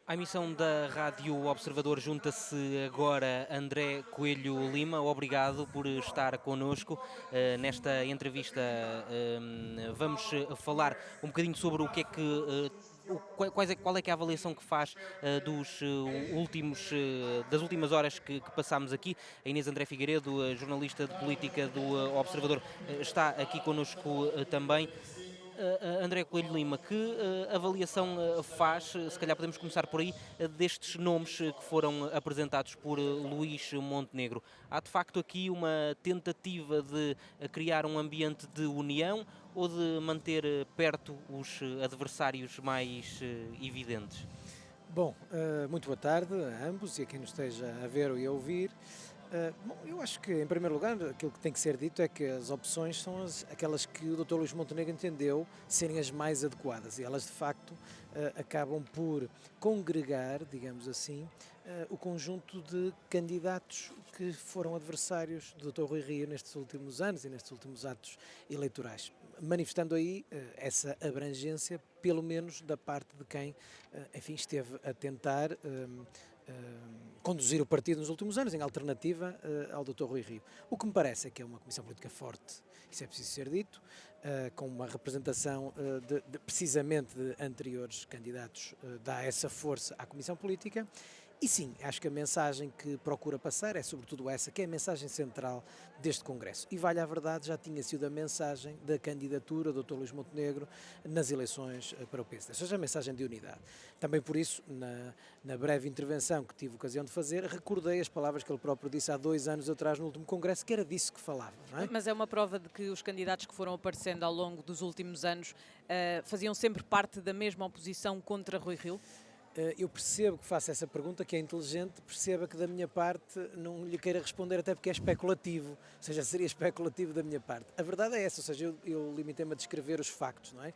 À emissão da Rádio Observador junta-se agora André Coelho Lima. Obrigado por estar connosco nesta entrevista. Vamos falar um bocadinho sobre o que é que qual é que é a avaliação que faz dos últimos, das últimas horas que passámos aqui. A Inês André Figueiredo, jornalista de política do Observador, está aqui connosco também. André Coelho Lima, que avaliação faz, se calhar podemos começar por aí, destes nomes que foram apresentados por Luís Montenegro? Há de facto aqui uma tentativa de criar um ambiente de união ou de manter perto os adversários mais evidentes? Bom, muito boa tarde a ambos e a quem nos esteja a ver e a ouvir. Bom, eu acho que, em primeiro lugar, aquilo que tem que ser dito é que as opções são aquelas que o Dr. Luís Montenegro entendeu serem as mais adequadas e elas, de facto, acabam por congregar, digamos assim, o conjunto de candidatos que foram adversários do Dr. Rui Rio nestes últimos anos e nestes últimos atos eleitorais, manifestando aí essa abrangência, pelo menos da parte de quem, enfim, esteve a tentar conduzir o partido nos últimos anos, em alternativa ao Dr. Rui Rio. O que me parece é que é uma comissão política forte, isso é preciso ser dito, com uma representação precisamente de anteriores candidatos, dá essa força à comissão política. E sim, acho que a mensagem que procura passar é sobretudo essa, que é a mensagem central deste Congresso. E vale a verdade, já tinha sido a mensagem da candidatura do Dr. Luís Montenegro nas eleições para o PSD, ou seja, a mensagem de unidade. Também por isso, na breve intervenção que tive ocasião de fazer, recordei as palavras que ele próprio disse há 2 anos atrás no último Congresso, que era disso que falava, não é? Mas é uma prova de que os candidatos que foram aparecendo ao longo dos últimos anos faziam sempre parte da mesma oposição contra Rui Rio? Eu percebo que faça essa pergunta, que é inteligente, perceba que da minha parte não lhe queira responder, até porque é especulativo, ou seja, seria especulativo da minha parte. A verdade é essa, ou seja, eu limitei-me a descrever os factos, não é?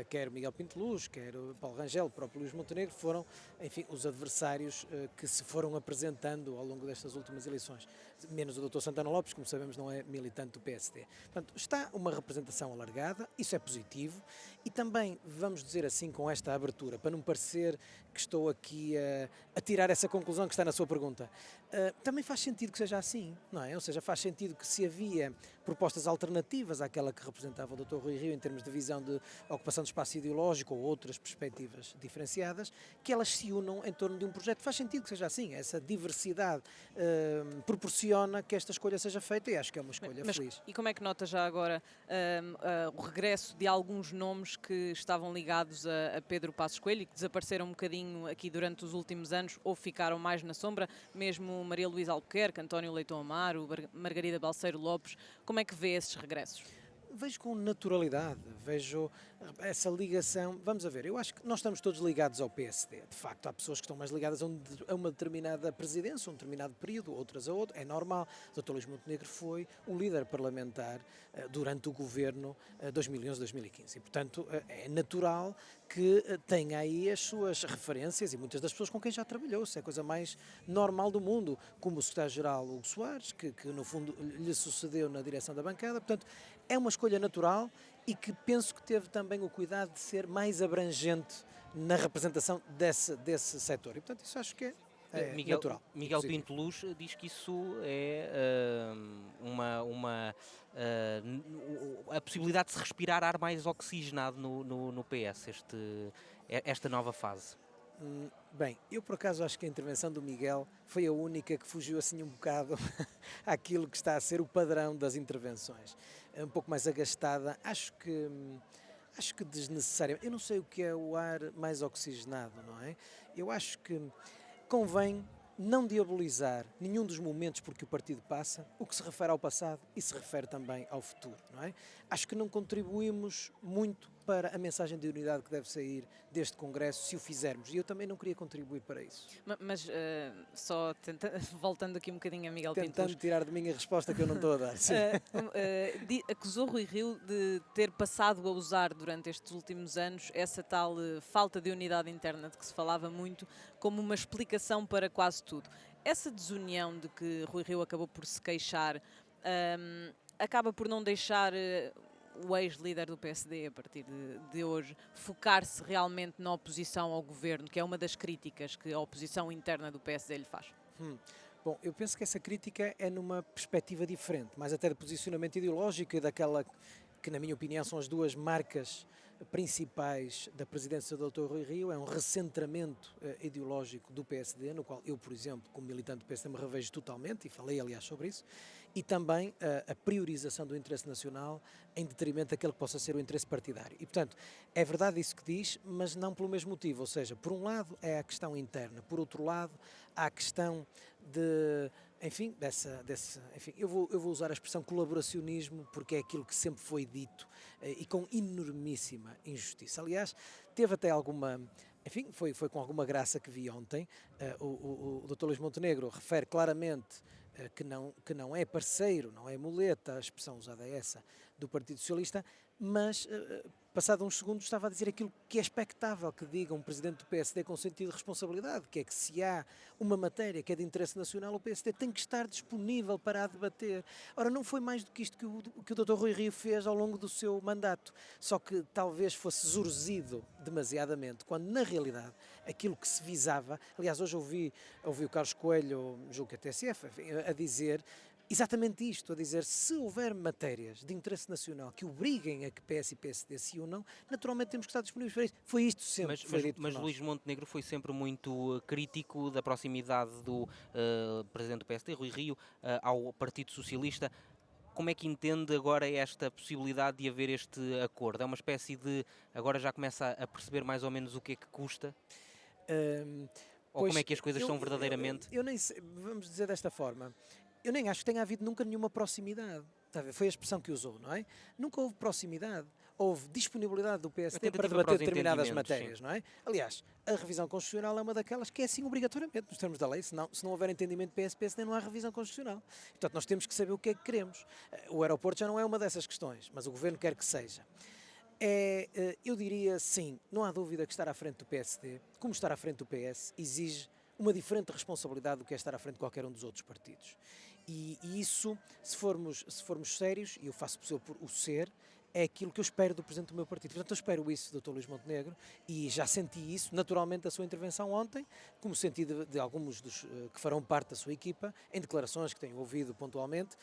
Quer Miguel Pinto Luz, quer Paulo Rangel, o próprio Luís Montenegro, foram, enfim, os adversários que se foram apresentando ao longo destas últimas eleições. Menos o Dr. Santana Lopes, como sabemos, não é militante do PSD. Portanto, está uma representação alargada, isso é positivo, e também, vamos dizer assim, com esta abertura, para não parecer que estou aqui a tirar essa conclusão que está na sua pergunta. Também faz sentido que seja assim, não é? Ou seja, faz sentido que se havia propostas alternativas àquela que representava o Dr. Rui Rio em termos de visão de ocupação de espaço ideológico ou outras perspectivas diferenciadas, que elas se unam em torno de um projeto. Faz sentido que seja assim, essa diversidade proporciona que esta escolha seja feita e acho que é uma escolha feliz. E como é que nota já agora o regresso de alguns nomes que estavam ligados a Pedro Passos Coelho e que desapareceram um bocadinho aqui durante os últimos anos ou ficaram mais na sombra, mesmo Maria Luísa Albuquerque, António Leitão Amaro, Margarida Balseiro Lopes, como é que vê esses regressos? Vejo com naturalidade, vejo essa ligação. Vamos a ver, eu acho que nós estamos todos ligados ao PSD. De facto, há pessoas que estão mais ligadas a uma determinada presidência, um determinado período, outras a outro. É normal. O Dr. Luís Montenegro foi o líder parlamentar durante o governo 2011-2015. E, portanto, é natural que tenha aí as suas referências e muitas das pessoas com quem já trabalhou. Isso é a coisa mais normal do mundo. Como o secretário-geral Hugo Soares, que no fundo lhe sucedeu na direção da bancada. Portanto, é uma escolha natural e que penso que teve também o cuidado de ser mais abrangente na representação desse setor. E, portanto, isso acho que é natural. Miguel Pinto Luz diz que isso é a possibilidade de se respirar ar mais oxigenado no PS, esta nova fase. Bem, eu por acaso acho que a intervenção do Miguel foi a única que fugiu assim um bocado àquilo que está a ser o padrão das intervenções. Um pouco mais agastada, acho que desnecessariamente. Eu não sei o que é o ar mais oxigenado, não é? Eu acho que convém não diabolizar nenhum dos momentos por que o partido passa, o que se refere ao passado e se refere também ao futuro, não é? Acho que não contribuímos muito para a mensagem de unidade que deve sair deste Congresso se o fizermos, e eu também não queria contribuir para isso. Mas só voltando aqui um bocadinho a Miguel Pinto Luz. Tentando tirar de mim a resposta que eu não estou a dar. Acusou Rui Rio de ter passado a usar durante estes últimos anos essa tal falta de unidade interna de que se falava muito como uma explicação para quase tudo. Essa desunião de que Rui Rio acabou por se queixar acaba por não deixar o ex-líder do PSD, a partir de hoje, focar-se realmente na oposição ao governo, que é uma das críticas que a oposição interna do PSD lhe faz? Bom, eu penso que essa crítica é numa perspectiva diferente, mais até de posicionamento ideológico e daquela que, na minha opinião, são as duas marcas principais da presidência do Dr. Rui Rio. É um recentramento ideológico do PSD, no qual eu, por exemplo, como militante do PSD, me revejo totalmente, e falei, aliás, sobre isso, e também a priorização do interesse nacional em detrimento daquele que possa ser o interesse partidário. E, portanto, é verdade isso que diz, mas não pelo mesmo motivo, ou seja, por um lado é a questão interna, por outro lado há a questão de, enfim, enfim, eu vou usar a expressão colaboracionismo porque é aquilo que sempre foi dito e com enormíssima injustiça. Aliás, teve até alguma, enfim, foi com alguma graça que vi ontem, o Dr. Luís Montenegro refere claramente que não é parceiro, não é muleta, a expressão usada é essa, do Partido Socialista, mas passado uns segundos estava a dizer aquilo que é expectável que diga um presidente do PSD com sentido de responsabilidade, que é que se há uma matéria que é de interesse nacional, o PSD tem que estar disponível para a debater. Ora, não foi mais do que isto que o Dr. Rui Rio fez ao longo do seu mandato, só que talvez fosse zurzido demasiadamente, quando na realidade aquilo que se visava, aliás, hoje ouvi o Carlos Coelho, julgo que a TSF, a dizer exatamente isto, a dizer, se houver matérias de interesse nacional que obriguem a que PS e PSD se unam, naturalmente temos que estar disponíveis para isso. Foi isto sempre que foi dito por nós. Mas Luís Montenegro foi sempre muito crítico da proximidade do presidente do PSD, Rui Rio, ao Partido Socialista. Como é que entende agora esta possibilidade de haver este acordo? É uma espécie de, agora já começa a perceber mais ou menos o que é que custa? Ou como é que as coisas são verdadeiramente? Eu nem sei, vamos dizer desta forma, eu nem acho que tenha havido nunca nenhuma proximidade. Foi a expressão que usou, não é? Nunca houve proximidade. Houve disponibilidade do PSD para debater determinadas matérias, sim. Não é? Aliás, a revisão constitucional é uma daquelas que é assim obrigatoriamente, nos termos da lei. Se não houver entendimento PS-PSD, não há revisão constitucional. Portanto, nós temos que saber o que é que queremos. O aeroporto já não é uma dessas questões, mas o Governo quer que seja. Eu diria, sim, não há dúvida que estar à frente do PSD, como estar à frente do PS, exige uma diferente responsabilidade do que é estar à frente de qualquer um dos outros partidos. E isso, se formos sérios, e eu faço possível por o ser, é aquilo que eu espero do Presidente do meu partido. Portanto, eu espero isso do Dr. Luís Montenegro e já senti isso, naturalmente, da sua intervenção ontem, como senti de alguns dos que farão parte da sua equipa, em declarações que tenho ouvido pontualmente,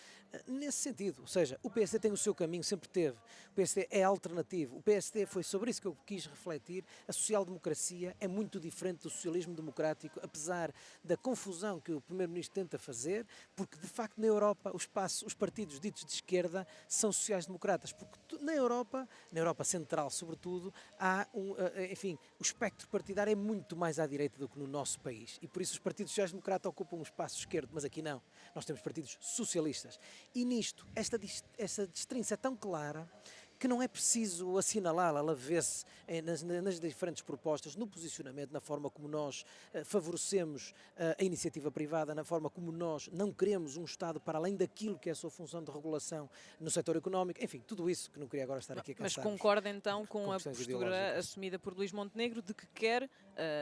nesse sentido. Ou seja, o PSD tem o seu caminho, sempre teve. O PSD é alternativo. O PSD foi sobre isso que eu quis refletir. A social-democracia é muito diferente do socialismo democrático, apesar da confusão que o Primeiro-Ministro tenta fazer, porque, de facto, na Europa, os partidos ditos de esquerda são sociais-democratas, porque na Europa Central, sobretudo, há enfim, o espectro partidário é muito mais à direita do que no nosso país. E por isso os partidos sociais-democratas ocupam um espaço esquerdo, mas aqui não. Nós temos partidos socialistas. E nisto, essa distinção é tão clara que não é preciso assinalá-la, ela vê-se nas diferentes propostas, no posicionamento, na forma como nós favorecemos a iniciativa privada, na forma como nós não queremos um Estado para além daquilo que é a sua função de regulação no setor económico, enfim, tudo isso que não queria agora estar aqui a cansar. Mas concorda então com a postura assumida por Luís Montenegro de que quer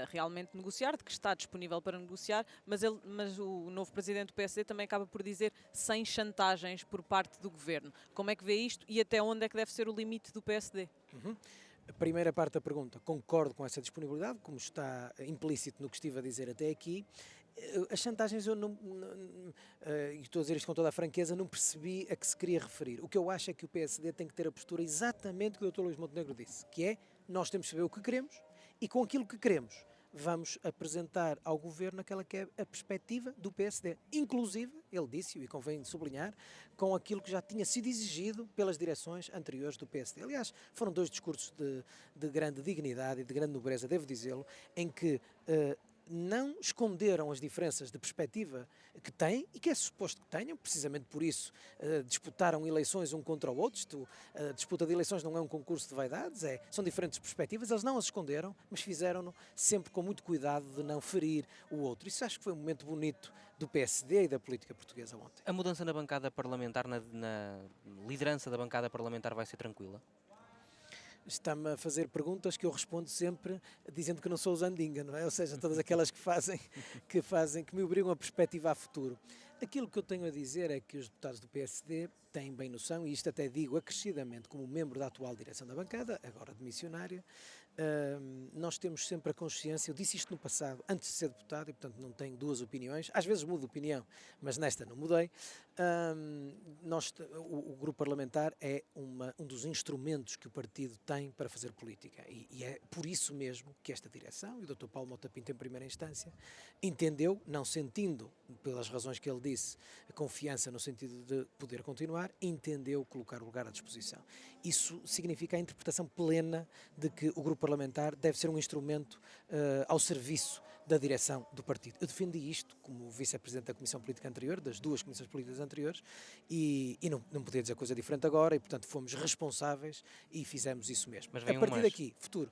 realmente negociar, de que está disponível para negociar, mas o novo Presidente do PSD também acaba por dizer sem chantagens por parte do Governo. Como é que vê isto e até onde é que deve ser o limite do PSD? A primeira parte da pergunta, concordo com essa disponibilidade, como está implícito no que estive a dizer até aqui. As chantagens, eu não, e estou a dizer isto com toda a franqueza, não percebi a que se queria referir. O que eu acho é que o PSD tem que ter a postura exatamente que o Dr. Luís Montenegro disse, que é, nós temos que saber o que queremos e com aquilo que queremos vamos apresentar ao Governo aquela que é a perspectiva do PSD. Inclusive, ele disse, e convém sublinhar, com aquilo que já tinha sido exigido pelas direções anteriores do PSD. Aliás, foram dois discursos de grande dignidade e de grande nobreza, devo dizê-lo, em que não esconderam as diferenças de perspectiva que têm e que é suposto que tenham, precisamente por isso disputaram eleições um contra o outro. A disputa de eleições não é um concurso de vaidades, são diferentes perspectivas, eles não as esconderam, mas fizeram-no sempre com muito cuidado de não ferir o outro. Isso acho que foi um momento bonito do PSD e da política portuguesa ontem. A mudança na bancada parlamentar, na liderança da bancada parlamentar vai ser tranquila? Está-me a fazer perguntas que eu respondo sempre dizendo que não sou o Zandinga, não é? Ou seja, todas aquelas que me obrigam a perspectivar futuro. Aquilo que eu tenho a dizer é que os deputados do PSD têm bem noção, e isto até digo acrescidamente como membro da atual direção da bancada, agora de missionária, nós temos sempre a consciência, eu disse isto no passado, antes de ser deputado, e portanto não tenho duas opiniões, às vezes mudo de opinião, mas nesta não mudei. O grupo parlamentar é um dos instrumentos que o partido tem para fazer política, e é por isso mesmo que esta direção, e o Dr. Paulo Mota Pinto em primeira instância, entendeu, não sentindo, pelas razões que ele disse, a confiança no sentido de poder continuar, entendeu colocar o lugar à disposição. Isso significa a interpretação plena de que o grupo parlamentar deve ser um instrumento ao serviço da direção do partido. Eu defendi isto como vice-presidente da Comissão Política anterior, das duas comissões políticas anteriores, e não podia dizer coisa diferente agora, e portanto fomos responsáveis e fizemos isso mesmo. Mas vem a partir daqui, futuro.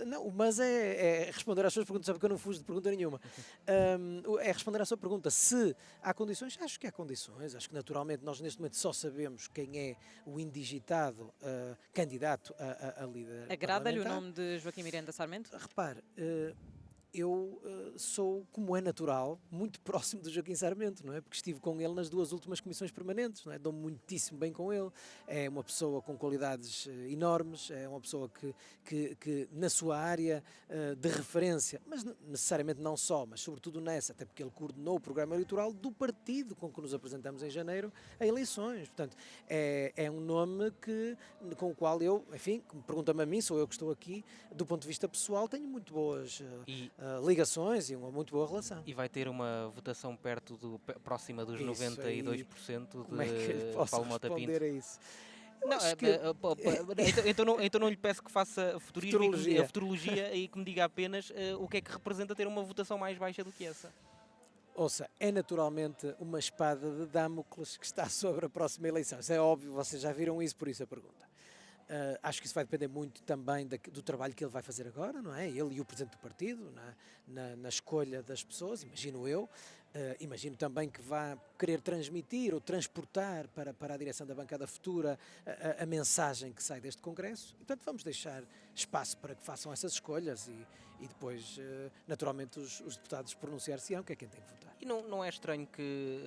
Não, mas é responder às suas perguntas, sabe que eu não fujo de pergunta nenhuma. É responder à sua pergunta. Se há condições, acho que há condições. Acho que naturalmente nós neste momento só sabemos quem é o indigitado candidato a líder. Agrada-lhe o nome de Joaquim Miranda Sarmento? Repare, eu sou, como é natural, muito próximo do Joaquim Sarmento, não é? Porque estive com ele nas duas últimas comissões permanentes, não é? Dou-me muitíssimo bem com ele, é uma pessoa com qualidades enormes, é uma pessoa que na sua área de referência, mas necessariamente não só, mas sobretudo nessa, até porque ele coordenou o programa eleitoral do partido com que nos apresentamos em janeiro a eleições. Portanto, é um nome com o qual eu, enfim, pergunta-me a mim, sou eu que estou aqui, do ponto de vista pessoal, tenho muito boas ligações e uma muito boa relação. E vai ter uma votação próxima dos 92% de como é que lhe posso Paulo Mota Pinto? responder a isso? Não, então não lhe peço que faça futurologia e que me diga apenas o que é que representa ter uma votação mais baixa do que essa. Ouça, é naturalmente uma espada de Damocles que está sobre a próxima eleição. Isso é óbvio, vocês já viram isso, por isso a pergunta. Acho que isso vai depender muito também do trabalho que ele vai fazer agora, não é? Ele e o Presidente do Partido, na escolha das pessoas, imagino eu. Imagino também que vá querer transmitir ou transportar para a direção da bancada futura a mensagem que sai deste Congresso. E, portanto, vamos deixar espaço para que façam essas escolhas e depois, naturalmente, os deputados pronunciar-se-ão, que é quem tem que votar. E não é estranho que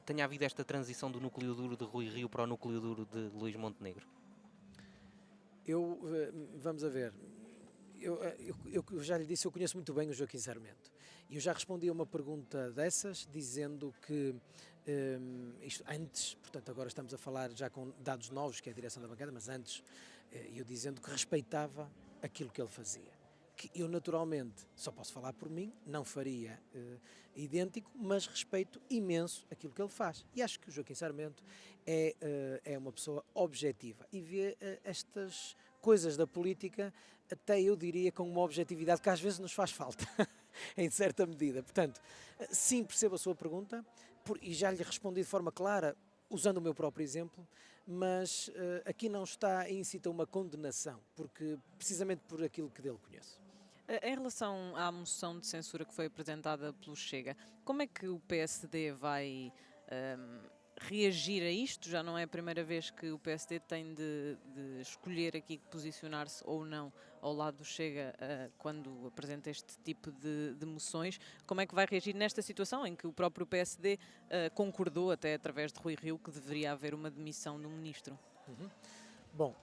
tenha havido esta transição do núcleo duro de Rui Rio para o núcleo duro de Luís Montenegro? Vamos a ver, eu já lhe disse, eu conheço muito bem o Joaquim Sarmento, e eu já respondi a uma pergunta dessas, dizendo que isto antes, portanto agora estamos a falar já com dados novos, que é a direção da bancada, mas antes, eu dizendo que respeitava aquilo que ele fazia. Que eu naturalmente, só posso falar por mim, não faria idêntico, mas respeito imenso aquilo que ele faz. E acho que o Joaquim Sarmento é uma pessoa objetiva e vê estas coisas da política, até eu diria com uma objetividade que às vezes nos faz falta, em certa medida. Portanto, sim, percebo a sua pergunta e já lhe respondi de forma clara, usando o meu próprio exemplo, mas aqui não está íncita uma condenação, precisamente por aquilo que dele conheço. Em relação à moção de censura que foi apresentada pelo Chega, como é que o PSD vai reagir a isto? Já não é a primeira vez que o PSD tem de escolher aqui posicionar-se ou não ao lado do Chega quando apresenta este tipo de moções. Como é que vai reagir nesta situação em que o próprio PSD concordou, até através de Rui Rio, que deveria haver uma demissão do ministro? Bom,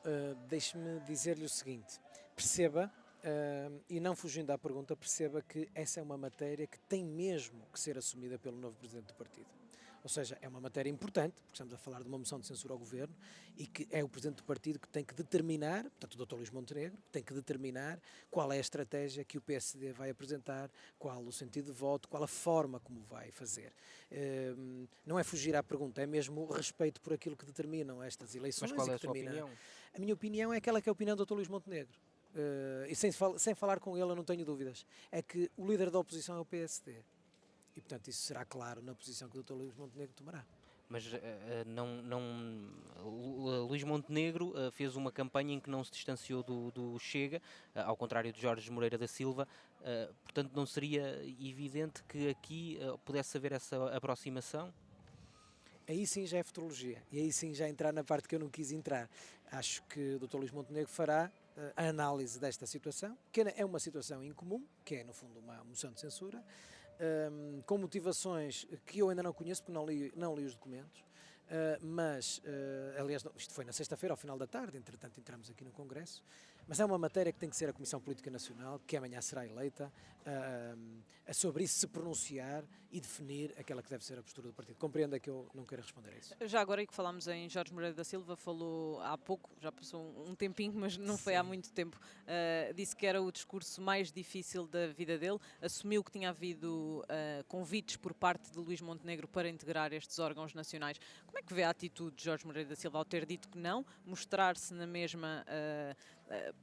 deixe-me dizer-lhe o seguinte, perceba, e não fugindo à pergunta, perceba que essa é uma matéria que tem mesmo que ser assumida pelo novo Presidente do Partido. Ou seja, é uma matéria importante, porque estamos a falar de uma moção de censura ao Governo, e que é o Presidente do Partido que tem que determinar, portanto o Dr. Luís Montenegro, tem que determinar qual é a estratégia que o PSD vai apresentar, qual o sentido de voto, qual a forma como vai fazer. Não é fugir à pergunta, é mesmo respeito por aquilo que determinam estas eleições. Mas qual é a sua opinião? A minha opinião é aquela que é a opinião do Dr. Luís Montenegro. E sem falar com ele, eu não tenho dúvidas, é que o líder da oposição é o PSD. E, portanto, isso será claro na posição que o Dr. Luís Montenegro tomará. Mas Luís Montenegro fez uma campanha em que não se distanciou do Chega, ao contrário de Jorge Moreira da Silva, portanto não seria evidente que aqui pudesse haver essa aproximação? Aí sim já é futurologia, e aí sim já entrar na parte que eu não quis entrar. Acho que o Dr. Luís Montenegro fará a análise desta situação, que é uma situação incomum, que é no fundo uma moção de censura, com motivações que eu ainda não conheço, porque não li os documentos, mas, aliás, isto foi na sexta-feira, ao final da tarde, entretanto entramos aqui no Congresso, mas é uma matéria que tem que ser a Comissão Política Nacional, que amanhã será eleita, sobre isso se pronunciar e definir aquela que deve ser a postura do partido. Compreenda que eu não quero responder a isso. Já agora que falámos em Jorge Moreira da Silva, falou há pouco, já passou um tempinho, mas não foi há muito tempo, disse que era o discurso mais difícil da vida dele, assumiu que tinha havido convites por parte de Luís Montenegro para integrar estes órgãos nacionais. Como é que vê a atitude de Jorge Moreira da Silva ao ter dito que não, mostrar-se na mesma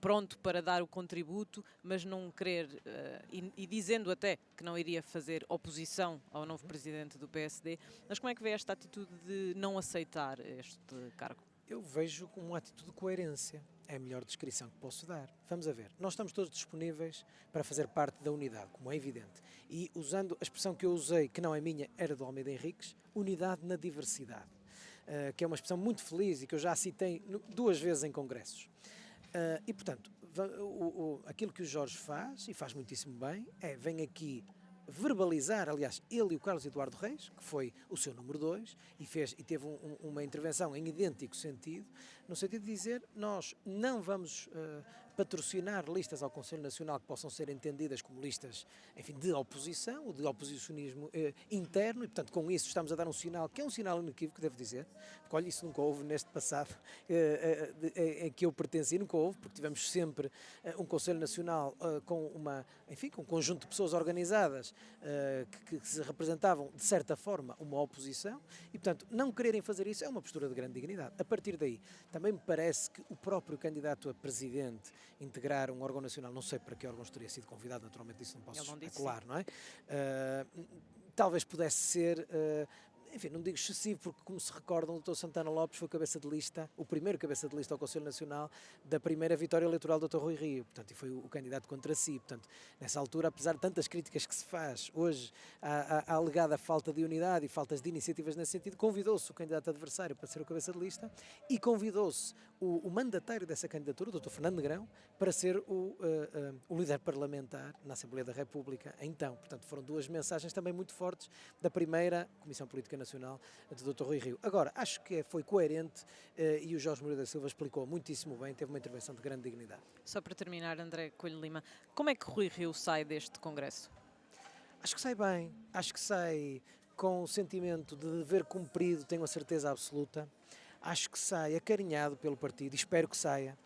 pronto para dar o contributo, mas não querer, e dizendo até que não iria fazer oposição ao novo presidente do PSD, mas como é que vê esta atitude de não aceitar este cargo? Eu vejo como uma atitude de coerência. É a melhor descrição que posso dar. Vamos a ver. Nós estamos todos disponíveis para fazer parte da unidade, como é evidente. E usando a expressão que eu usei, que não é minha, era do Almeida Henriques, unidade na diversidade, que é uma expressão muito feliz e que eu já citei 2 vezes em congressos. E, portanto, aquilo que o Jorge faz, e faz muitíssimo bem, vem aqui verbalizar, aliás, ele e o Carlos Eduardo Reis, que foi o seu número 2, e teve uma intervenção em idêntico sentido, no sentido de dizer, nós não vamos patrocinar listas ao Conselho Nacional que possam ser entendidas como listas, enfim, de oposição, ou de oposicionismo interno, e, portanto, com isso estamos a dar um sinal, que é um sinal inequívoco, devo dizer, porque, olha, isso nunca houve neste passado em que eu pertenci, nunca houve, porque tivemos sempre um Conselho Nacional com com um conjunto de pessoas organizadas que se representavam, de certa forma, uma oposição, e, portanto, não quererem fazer isso é uma postura de grande dignidade. A partir daí, também me parece que o próprio candidato a presidente integrar um órgão nacional, não sei para que órgãos teria sido convidado, naturalmente isso não posso especular, não é? Talvez pudesse ser... enfim, não digo excessivo, porque, como se recordam, o Dr. Santana Lopes foi cabeça de lista, o primeiro cabeça de lista ao Conselho Nacional da primeira vitória eleitoral do Dr. Rui Rio, portanto, e foi o candidato contra si. Portanto, nessa altura, apesar de tantas críticas que se faz hoje à alegada falta de unidade e faltas de iniciativas nesse sentido, convidou-se o candidato adversário para ser o cabeça de lista e convidou-se o mandatário dessa candidatura, o Dr. Fernando Negrão, para ser o líder parlamentar na Assembleia da República. Então, portanto, foram 2 mensagens também muito fortes da primeira Comissão Política Nacional do Dr. Rui Rio. Agora, acho que foi coerente e o Jorge Moreira da Silva explicou muitíssimo bem, teve uma intervenção de grande dignidade. Só para terminar, André Coelho Lima, como é que Rui Rio sai deste Congresso? Acho que sai bem, acho que sai com o sentimento de dever cumprido, tenho a certeza absoluta. Acho que sai acarinhado pelo partido, espero que saia.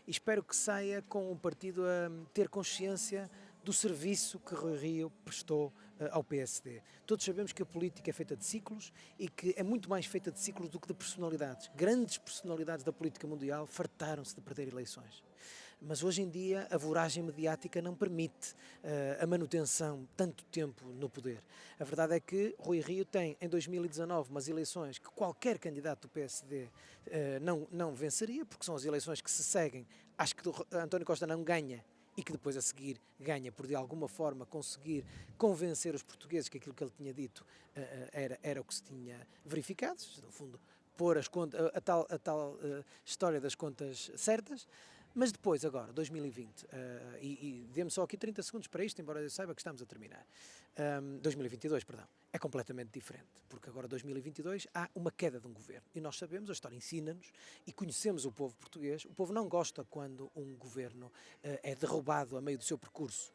E espero que saia com o partido a ter consciência do serviço que Rui Rio prestou ao PSD. Todos sabemos que a política é feita de ciclos e que é muito mais feita de ciclos do que de personalidades. Grandes personalidades da política mundial fartaram-se de perder eleições. Mas hoje em dia a voragem mediática não permite a manutenção tanto tempo no poder. A verdade é que Rui Rio tem em 2019 umas eleições que qualquer candidato do PSD não venceria, porque são as eleições que se seguem. Acho que António Costa não ganha e que depois a seguir ganha por de alguma forma conseguir convencer os portugueses que aquilo que ele tinha dito era o que se tinha verificado, no fundo pôr as contas, a tal história das contas certas. Mas depois, agora, 2020, e dê-me só aqui 30 segundos para isto, embora eu saiba que estamos a terminar, 2022, perdão, é completamente diferente, porque agora 2022 há uma queda de um governo, e nós sabemos, a história ensina-nos, e conhecemos o povo português, o povo não gosta quando um governo é derrubado a meio do seu percurso,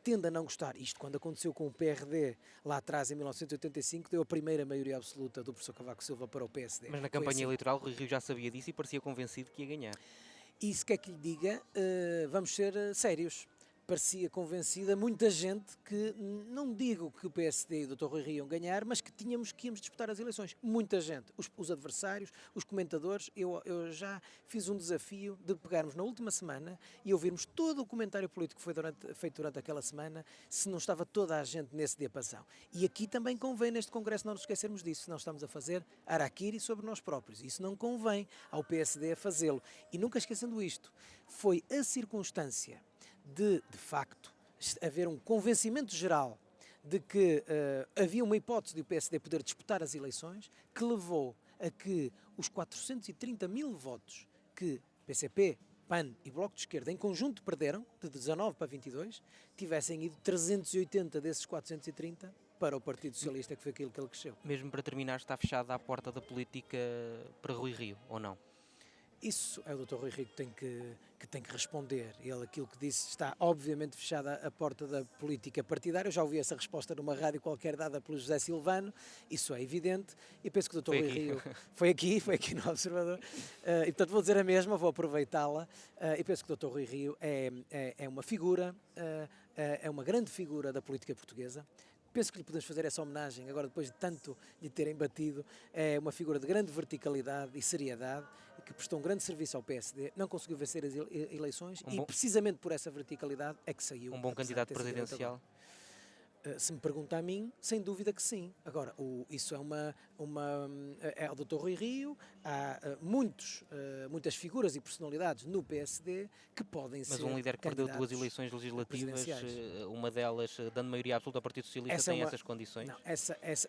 tende a não gostar, isto quando aconteceu com o PRD, lá atrás em 1985, deu a primeira maioria absoluta do professor Cavaco Silva para o PSD. Mas na campanha eleitoral o Rui Rio já sabia disso e parecia convencido que ia ganhar. E se quer que lhe diga, vamos ser sérios. Parecia convencida muita gente que, não digo que o PSD e o Dr. Rui Rio iam ganhar, mas que íamos disputar as eleições. Muita gente. Os adversários, os comentadores, eu já fiz um desafio de pegarmos na última semana e ouvirmos todo o comentário político que foi feito durante aquela semana, se não estava toda a gente nesse diapasão. E aqui também convém, neste Congresso, não nos esquecermos disso, senão estamos a fazer araquiri sobre nós próprios. Isso não convém ao PSD a fazê-lo. E nunca esquecendo isto, foi a circunstância de facto, haver um convencimento geral de que havia uma hipótese de o PSD poder disputar as eleições, que levou a que os 430 mil votos que PCP, PAN e Bloco de Esquerda em conjunto perderam, de 19 para 22, tivessem ido 380 desses 430 para o Partido Socialista, que foi aquilo que ele cresceu. Mesmo para terminar, está fechada a porta da política para Rui Rio, ou não? Isso é o Dr. Rui Rio que tem que responder. Ele, aquilo que disse, está obviamente fechada a porta da política partidária. Eu já ouvi essa resposta numa rádio qualquer dada pelo José Silvano, isso é evidente, e penso que o Dr. Rui Rio foi aqui no Observador, e portanto vou dizer a mesma, vou aproveitá-la, e penso que o Dr. Rui Rio é uma figura, é uma grande figura da política portuguesa. Penso que lhe podemos fazer essa homenagem, agora depois de tanto lhe terem batido. É uma figura de grande verticalidade e seriedade, que prestou um grande serviço ao PSD, não conseguiu vencer as eleições e precisamente por essa verticalidade é que saiu. Um bom candidato presidencial? Se me pergunta a mim, sem dúvida que sim. Agora, isso é o Dr. Rui Rio, há muitas figuras e personalidades no PSD que podem ser. Mas um líder que perdeu 2 eleições legislativas, uma delas dando maioria absoluta ao Partido Socialista, tem essas condições? Não,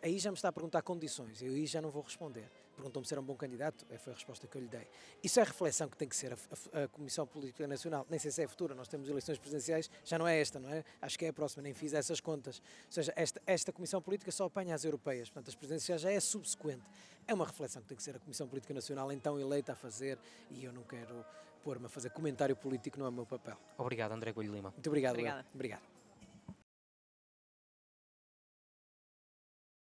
aí já me está a perguntar condições, eu aí já não vou responder. Perguntou-me se era um bom candidato, foi a resposta que eu lhe dei. Isso é a reflexão que tem que ser a Comissão Política Nacional, nem sei se é futura, nós temos eleições presidenciais, já não é esta, não é? Acho que é a próxima, nem fiz essas contas. Ou seja, esta Comissão Política só apanha as europeias, portanto as presidenciais já é subsequente. É uma reflexão que tem que ser a Comissão Política Nacional então eleita a fazer, e eu não quero pôr-me a fazer comentário político, não é o meu papel. Obrigado, André Coelho Lima. Muito obrigado. Obrigada. Obrigado.